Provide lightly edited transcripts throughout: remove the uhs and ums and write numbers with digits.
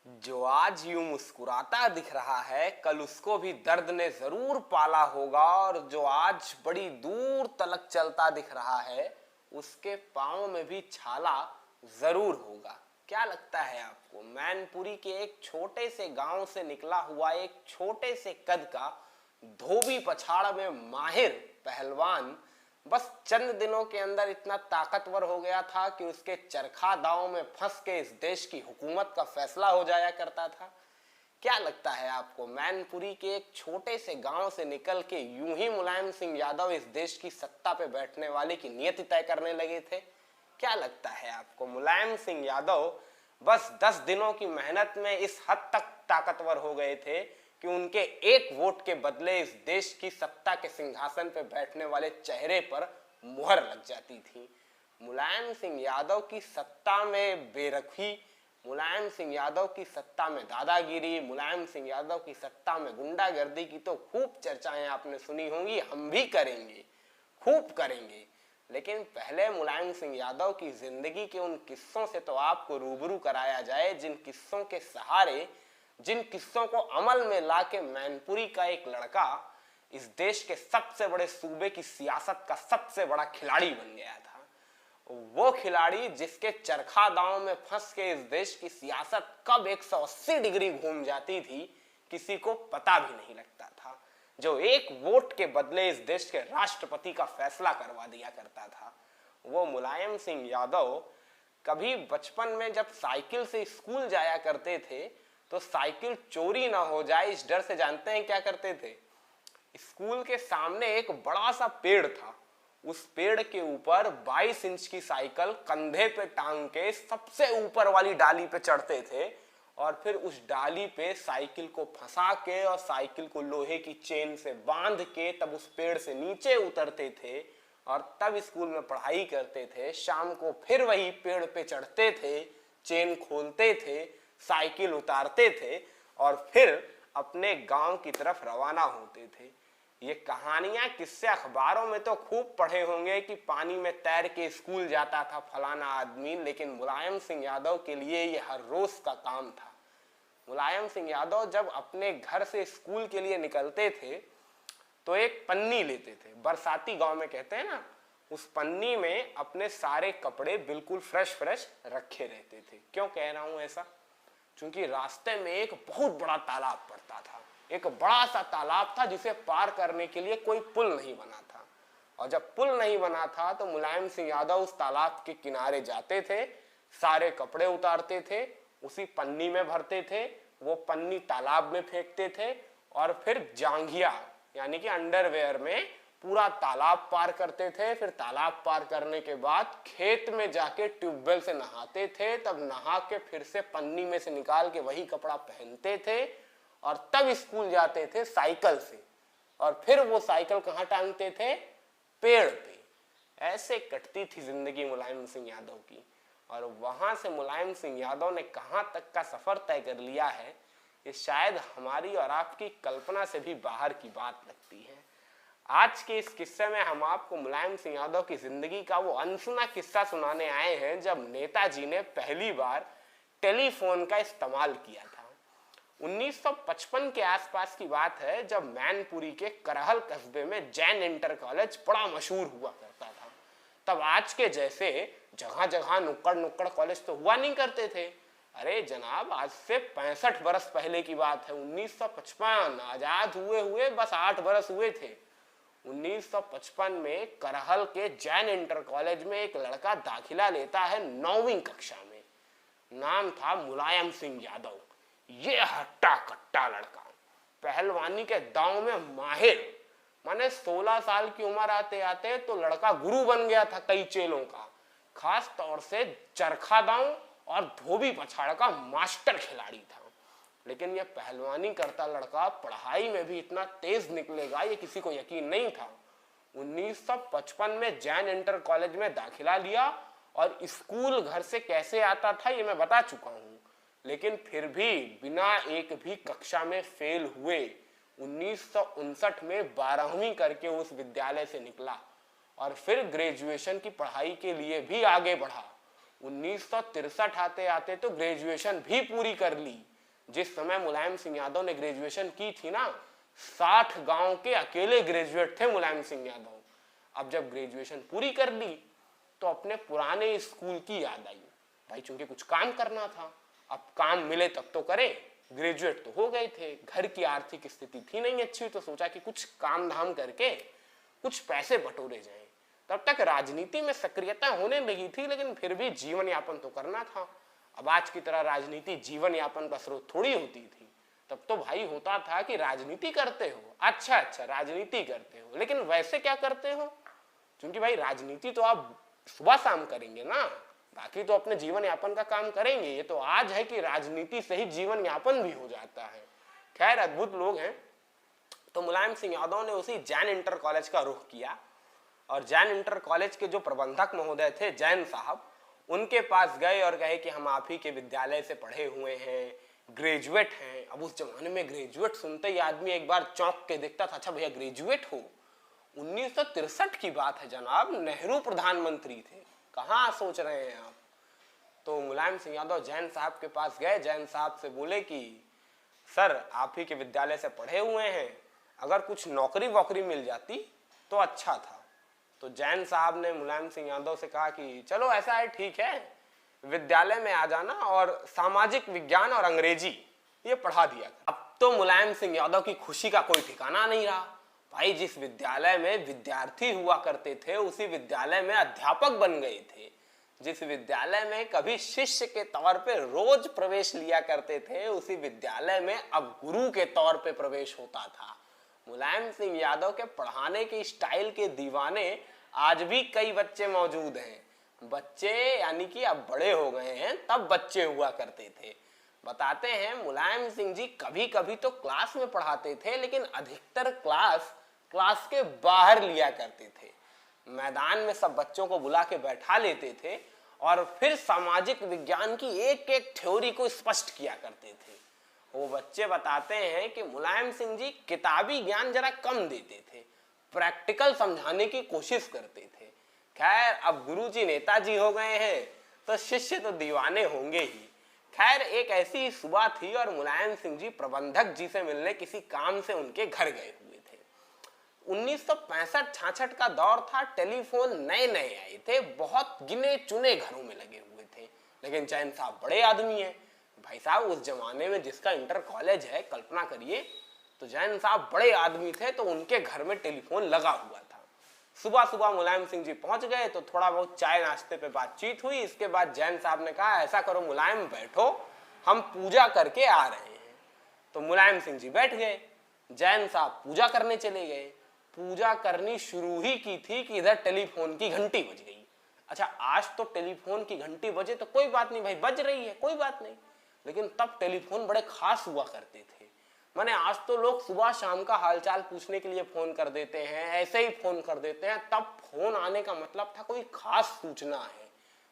जो आज यूं मुस्कुराता दिख रहा है, कल उसको भी दर्द ने जरूर पाला होगा। और जो आज बड़ी दूर तलक चलता दिख रहा है, उसके पांव में भी छाला जरूर होगा। क्या लगता है आपको? मैनपुरी के एक छोटे से गांव से निकला हुआ एक छोटे से कद का धोबी पछाड़ में माहिर पहलवान बस चंद दिनों के अंदर इतना ताकतवर हो गया था कि उसके चरखा दांव में फंस के इस देश की हुकूमत का फैसला हो जाया करता था। क्या लगता है आपको? मैनपुरी के एक छोटे से गांव से निकल के यूं ही मुलायम सिंह यादव इस देश की सत्ता पे बैठने वाले की नियति तय करने लगे थे? क्या लगता है आपको? मुलायम सिंह यादव बस 10 दिनों की मेहनत में इस हद तक ताकतवर हो गए थे कि उनके एक वोट के बदले इस देश की सत्ता के सिंहासन पर बैठने वाले चेहरे पर मुहर लग जाती थी। मुलायम सिंह यादव की सत्ता में बेरखी, मुलायम सिंह यादव की सत्ता में दादागिरी, मुलायम सिंह यादव की सत्ता में गुंडागर्दी की तो खूब चर्चाएं आपने सुनी होंगी। हम भी करेंगे, खूब करेंगे। लेकिन पहले मुलायम सिंह यादव की जिंदगी के उन किस्सों से तो आपको रूबरू कराया जाए, जिन किस्सों के सहारे, जिन किस्सों को अमल में लाके मैनपुरी का एक लड़का इस देश के सबसे बड़े सूबे की सियासत का सबसे बड़ा खिलाड़ी बन गया था। वो खिलाड़ी जिसके चरखा दांव में फंस के इस देश की सियासत कब 180 डिग्री घूम जाती थी, किसी को पता भी नहीं लगता था। जो एक वोट के बदले इस देश के राष्ट्रपति का फैसला करवा दिया करता था, वो मुलायम सिंह यादव कभी बचपन में जब साइकिल से स्कूल जाया करते थे तो साइकिल चोरी ना हो जाए इस डर से जानते हैं क्या करते थे? स्कूल के सामने एक बड़ा सा पेड़ था, उस पेड़ के ऊपर 22 इंच की साइकिल कंधे पे टांग के सबसे ऊपर वाली डाली पे चढ़ते थे और फिर उस डाली पे साइकिल को फंसा के और साइकिल को लोहे की चेन से बांध के तब उस पेड़ से नीचे उतरते थे और तब स्कूल में पढ़ाई करते थे। शाम को फिर वही पेड़ पे चढ़ते थे, चेन खोलते थे, साइकिल उतारते थे और फिर अपने गांव की तरफ रवाना होते थे। ये कहानियां किस्से अखबारों में तो खूब पढ़े होंगे कि पानी में तैर के स्कूल जाता था फलाना आदमी, लेकिन मुलायम सिंह यादव के लिए ये हर रोज का काम था। मुलायम सिंह यादव जब अपने घर से स्कूल के लिए निकलते थे तो एक पन्नी लेते थे, बरसाती गांव में कहते हैं ना, उस पन्नी में अपने सारे कपड़े बिल्कुल फ्रेश फ्रेश रखे रहते थे। क्यों कह रहा हूं ऐसा? क्योंकि रास्ते में एक बहुत बड़ा तालाब पड़ता था, एक बड़ा सा तालाब था जिसे पार करने के लिए कोई पुल नहीं बना था। और जब पुल नहीं बना था तो मुलायम सिंह यादव उस तालाब के किनारे जाते थे, सारे कपड़े उतारते थे, उसी पन्नी में भरते थे, वो पन्नी तालाब में फेंकते थे और फिर जांघिया यानी कि अंडरवेयर में पूरा तालाब पार करते थे। फिर तालाब पार करने के बाद खेत में जाके ट्यूबवेल से नहाते थे, तब नहा के फिर से पन्नी में से निकाल के वही कपड़ा पहनते थे और तब स्कूल जाते थे साइकिल से। और फिर वो साइकिल कहाँ टांगते थे? पेड़ पे। ऐसे कटती थी जिंदगी मुलायम सिंह यादव की। और वहां से मुलायम सिंह यादव ने कहां तक का सफर तय कर लिया है, ये शायद हमारी और आपकी कल्पना से भी बाहर की बात लगती है। आज के इस किस्से में हम आपको मुलायम सिंह यादव की जिंदगी का वो अनसुना किस्सा सुनाने आए हैं जब नेताजी ने पहली बार टेलीफोन का इस्तेमाल किया था। 1955 के आसपास की बात है, जब मैनपुरी के करहल कस्बे में जैन इंटर कॉलेज बड़ा मशहूर हुआ करता था। तब आज के जैसे जगह जगह नुक्कड़ नुक्कड़ कॉलेज तो हुआ नहीं करते थे। अरे जनाब, आज से 65 बरस पहले की बात है, 1955। आजाद हुए बस 8 बरस हुए थे। 1955 में करहल के जैन इंटर कॉलेज में एक लड़का दाखिला लेता है 9वीं कक्षा में। नाम था मुलायम सिंह यादव। ये हट्टा कट्टा लड़का, पहलवानी के दांव में माहिर। माने 16 साल की उम्र आते आते तो लड़का गुरु बन गया था कई चेलों का। खास तौर से चरखा दांव और धोबी पछाड़ का मास्टर खिलाड़ी था। लेकिन यह पहलवानी करता लड़का पढ़ाई में भी इतना तेज निकलेगा ये किसी को यकीन नहीं था। 1955 में जैन इंटर कॉलेज में दाखिला लिया और स्कूल घर से कैसे आता था ये मैं बता चुका हूं, लेकिन फिर भी बिना एक भी कक्षा में फेल हुए 1959 में 12वीं करके उस विद्यालय से निकला और फिर ग्रेजुएशन की पढ़ाई के लिए भी आगे बढ़ा। 1963 आते आते तो ग्रेजुएशन भी पूरी कर ली। जिस समय मुलायम सिंह यादव ने ग्रेजुएशन की थी ना, 60 गांव के अकेले ग्रेजुएट थे मुलायम सिंह यादव। अब जब ग्रेजुएशन पूरी कर ली तो अपने पुराने स्कूल की याद आई। भाई चूंकि कुछ काम करना था, अब काम मिले तब तो करें। ग्रेजुएट तो हो गए थे, घर की आर्थिक स्थिति थी नहीं अच्छी, तो सोचा कि कुछ काम धाम करके कुछ पैसे बटोरे जाएं। तब तक राजनीति में सक्रियता होने लगी थी, लेकिन फिर भी जीवन यापन तो करना था। अब आज की तरह राजनीति जीवन यापन का स्रोत थोड़ी होती थी। तब तो भाई होता था कि राजनीति करते हो, अच्छा राजनीति करते हो, लेकिन वैसे क्या करते हो? क्योंकि भाई राजनीति तो आप सुबह शाम करेंगे ना, बाकी तो अपने जीवन यापन का काम करेंगे। ये तो आज है कि राजनीति से ही जीवन यापन भी हो जाता है। खैर, अद्भुत लोग हैं। तो मुलायम सिंह यादव ने उसी जैन इंटर कॉलेज का रुख किया और जैन इंटर कॉलेज के जो प्रबंधक महोदय थे जैन साहब, उनके पास गए और कहे कि हम आप ही के विद्यालय से पढ़े हुए हैं, ग्रेजुएट हैं। अब उस जमाने में ग्रेजुएट सुनते ही आदमी एक बार चौंक के देखता था, अच्छा भैया ग्रेजुएट हो? 1963 की बात है जनाब, नेहरू प्रधानमंत्री थे, कहाँ सोच रहे हैं आप? तो मुलायम सिंह यादव जैन साहब के पास गए, जैन साहब से बोले कि सर आप ही के विद्यालय से पढ़े हुए हैं, अगर कुछ नौकरी वोकरी मिल जाती तो अच्छा था। तो जैन साहब ने मुलायम सिंह यादव से कहा कि चलो ऐसा है, ठीक है, विद्यालय में आ जाना और सामाजिक विज्ञान और अंग्रेजी ये पढ़ा दिया। अब तो मुलायम सिंह यादव की खुशी का कोई ठिकाना नहीं रहा। भाई जिस विद्यालय में विद्यार्थी हुआ करते थे उसी विद्यालय में अध्यापक बन गए थे। जिस विद्यालय में कभी शिष्य के तौर पे रोज प्रवेश लिया करते थे उसी विद्यालय में अब गुरु के तौर पे प्रवेश होता था। मुलायम सिंह यादव के पढ़ाने के स्टाइल के दीवाने आज भी कई बच्चे मौजूद हैं। बच्चे यानी कि अब बड़े हो गए हैं, तब बच्चे हुआ करते थे। बताते हैं मुलायम सिंह जी कभी कभी तो क्लास में पढ़ाते थे, लेकिन अधिकतर क्लास के बाहर लिया करते थे। मैदान में सब बच्चों को बुला के बैठा लेते थे और फिर सामाजिक विज्ञान की एक एक थ्योरी को स्पष्ट किया करते थे। वो बच्चे बताते हैं कि मुलायम सिंह जी किताबी ज्ञान जरा कम देते थे, प्रैक्टिकल समझाने की कोशिश करते थे। खैर, अब गुरुजी नेताजी हो गए हैं तो शिष्य तो दीवाने होंगे ही। खैर, एक ऐसी सुबह थी और मुलायम सिंह जी प्रबंधक जी से मिलने किसी काम से उनके घर गए हुए थे। 1965-66 का दौर था, टेलीफोन नए नए आए थे, बहुत गिने चुने घरों में लगे हुए थे। लेकिन जैन साहब बड़े आदमी हैं भाई साहब, उस जमाने में जिसका इंटर कॉलेज है, कल्पना करिए। तो जैन साहब बड़े आदमी थे, तो उनके घर में टेलीफोन लगा हुआ था। सुबह सुबह मुलायम सिंह जी पहुंच गए तो थोड़ा बहुत चाय नाश्ते पे बातचीत हुई। इसके बाद जैन साहब ने कहा ऐसा करो मुलायम बैठो, हम पूजा करके आ रहे हैं। तो मुलायम सिंह जी बैठ गए, जैन साहब पूजा करने चले गए। पूजा करनी शुरू ही की थी कि इधर टेलीफोन की घंटी बज गई। अच्छा, आज तो टेलीफोन की घंटी बजे तो कोई बात नहीं भाई, बज रही है कोई बात नहीं, लेकिन तब टेलीफोन बड़े खास हुआ करते थे। माने आज तो लोग सुबह शाम का हालचाल पूछने के लिए फोन कर देते हैं, ऐसे ही फोन कर देते हैं। तब फोन आने का मतलब था कोई खास सूचना है,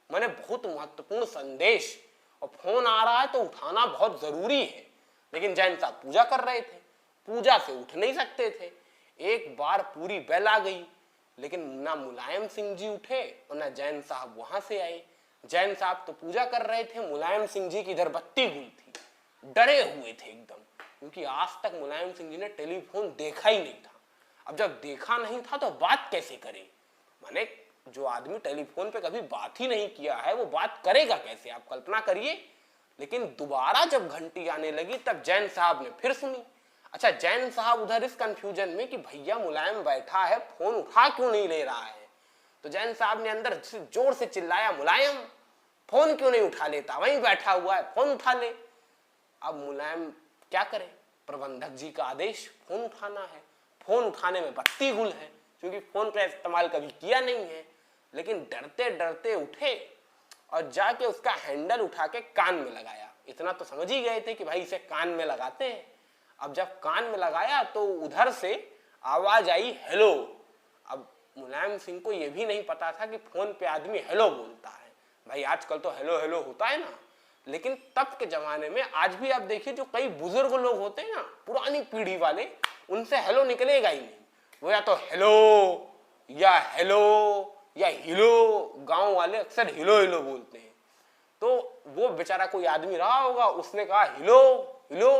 माने बहुत महत्वपूर्ण संदेश, और फोन आ रहा है तो उठाना बहुत जरूरी है। लेकिन जैन साहब पूजा कर रहे थे, पूजा से उठ नहीं सकते थे। एक बार पूरी बेल आ गई, लेकिन ना मुलायम सिंह जी उठे और ना जैन साहब वहां से आए। जैन साहब तो पूजा कर रहे थे, मुलायम सिंह जी की इधर बत्ती हुई थी, डरे हुए थे एकदम, क्योंकि आज तक मुलायम सिंह जी ने टेलीफोन देखा ही नहीं था। अब जब देखा नहीं था तो बात कैसे करे? माने जो आदमी टेलीफोन पे कभी बात ही नहीं किया है वो बात करेगा कैसे, आप कल्पना करिए। लेकिन दोबारा जब घंटी आने लगी तब जैन साहब ने फिर सुनी। अच्छा, जैन साहब उधर इस कंफ्यूजन में कि भैया मुलायम बैठा है, फोन उठा क्यों नहीं ले रहा है। तो जैन साहब ने अंदर जोर से चिल्लाया, मुलायम फोन क्यों नहीं उठा लेता, वहीं बैठा हुआ है, फोन उठा ले। अब मुलायम क्या करे, प्रबंधक जी का आदेश फोन उठाना है। फोन उठाने में बत्ती गुल है, क्योंकि फोन का इस्तेमाल कभी किया नहीं है। लेकिन डरते डरते उठे और जाके उसका हैंडल उठा के कान में लगाया। इतना तो समझ ही गए थे कि भाई इसे कान में लगाते हैं। अब जब कान में लगाया तो उधर से आवाज आई, हेलो। अब मुलायम सिंह को यह भी नहीं पता था कि फोन पे आदमी हेलो बोलता है। भाई आजकल तो हेलो हेलो होता है ना, लेकिन तब के जमाने में आज भी आप देखिए जो कई बुजुर्ग लोग होते हैं ना, पुरानी पीढ़ी वाले, उनसे हेलो निकलेगा ही नहीं। वो या तो हेलो या हिलो, गांव वाले अक्सर हिलो हिलो बोलते हैं। तो वो बेचारा कोई आदमी रहा होगा, उसने कहा हिलो हिलो।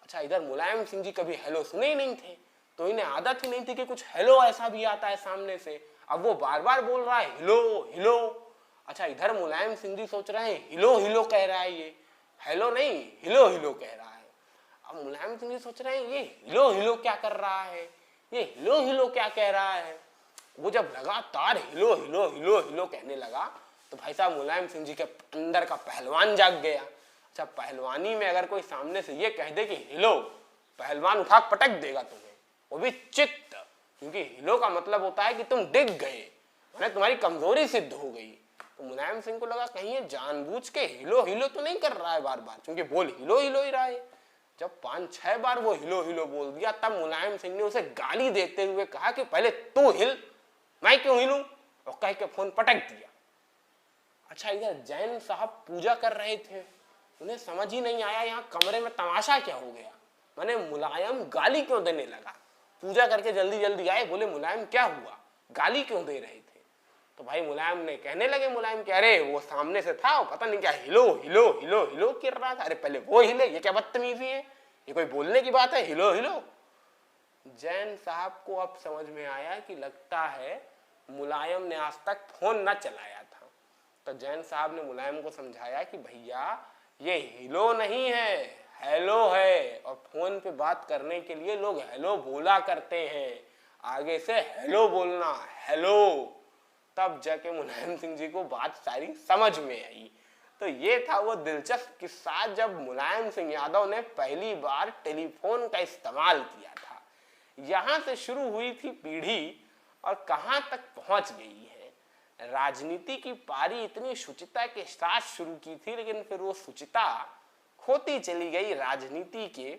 अच्छा, इधर मुलायम सिंह जी कभी हेलो सुने ही नहीं थे, तो इन्हें आदत ही नहीं थी कि कुछ हेलो ऐसा भी आता है सामने से। अब वो बार बार बोल रहा है हिलो हिलो। अच्छा, इधर मुलायम सिंह जी सोच रहे हैं हिलो हिलो कह रहा है, ये हेलो नहीं हिलो हिलो कह रहा है। अब मुलायम सिंह जी सोच रहे हैं ये हिलो हिलो क्या कर रहा है, ये हिलो हिलो क्या कह रहा है। वो जब लगातार हिलो हिलो हिलो हिलो कहने लगा तो भाई साहब मुलायम सिंह जी के अंदर का पहलवान जाग गया। अच्छा, पहलवानी में अगर कोई सामने से ये कह दे कि हिलो, पहलवान उठा पटक देगा तुम्हें, वो भी चित्त, क्योंकि हिलो का मतलब होता है कि तुम डिग गए, मैंने तुम्हारी कमजोरी सिद्ध हो गई। तो मुलायम सिंह को लगा कहीं ये जानबूझ के हिलो हिलो तो नहीं कर रहा है बार बार, क्योंकि बोल हिलो हिलो ही रहा है। जब 5-6 बार वो हिलो हिलो बोल दिया, तब मुलायम सिंह ने उसे गाली देते हुए कहा कि पहले तू हिल, मैं क्यों हिलूं, और कह के फोन पटक दिया। अच्छा, इधर जैन साहब पूजा कर रहे थे, उन्हें समझ ही नहीं आया यहाँ कमरे में तमाशा क्या हो गया, माने मुलायम गाली क्यों देने लगा। पूजा करके जल्दी जल्दी आए, बोले मुलायम क्या हुआ, गाली क्यों दे रहे थे। तो भाई मुलायम ने कहने लगे, मुलायम कह रहे वो सामने से था, पता नहीं क्या हिलो हिलो हिलो हिलो कर रहा था। अरे पहले वो हिले, ये क्या बदतमीजी है, ये कोई बोलने की बात है, हिलो हिलो। जैन साहब को अब समझ में आया कि लगता है मुलायम ने आज तक फोन न चलाया था। तो जैन साहब ने मुलायम को समझाया कि भैया ये हिलो नहीं है, हेलो है, और फोन पे बात करने के लिए लोग हेलो बोला करते हैं, आगे से हेलो बोलना, हेलो। तब जाके मुलायम सिंह जी को बात सारी समझ में आई। तो ये था वो दिलचस्प किस्सा जब मुलायम सिंह यादव ने पहली बार टेलीफोन का इस्तेमाल किया था। यहां से शुरू हुई थी पीढ़ी और कहां तक पहुंच गई है। राजनीति की पारी इतनी शुचिता के साथ शुरू की थी, लेकिन फिर वो शुचिता खोती चली गई राजनीति के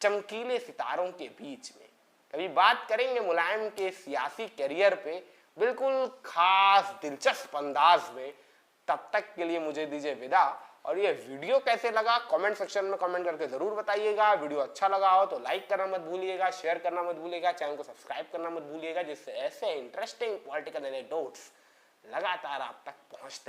चमकीले सितारों के बीच में। कभी बात करेंगे मुलायम के सियासी करियर पे बिल्कुल खास दिलचस्प अंदाज में। तब तक के लिए मुझे दीजिए विदा, और ये वीडियो कैसे लगा कमेंट सेक्शन में कमेंट करके जरूर बताइएगा। वीडियो अच्छा लगा हो तो लाइक करना मत भूलिएगा, शेयर करना मत भूलिएगा, चैनल को सब्सक्राइब करना मत भूलिएगा, जिससे ऐसे इंटरेस्टिंग पॉलिटिकल एनेक्डोट्स लगातार आप तक पहुंचते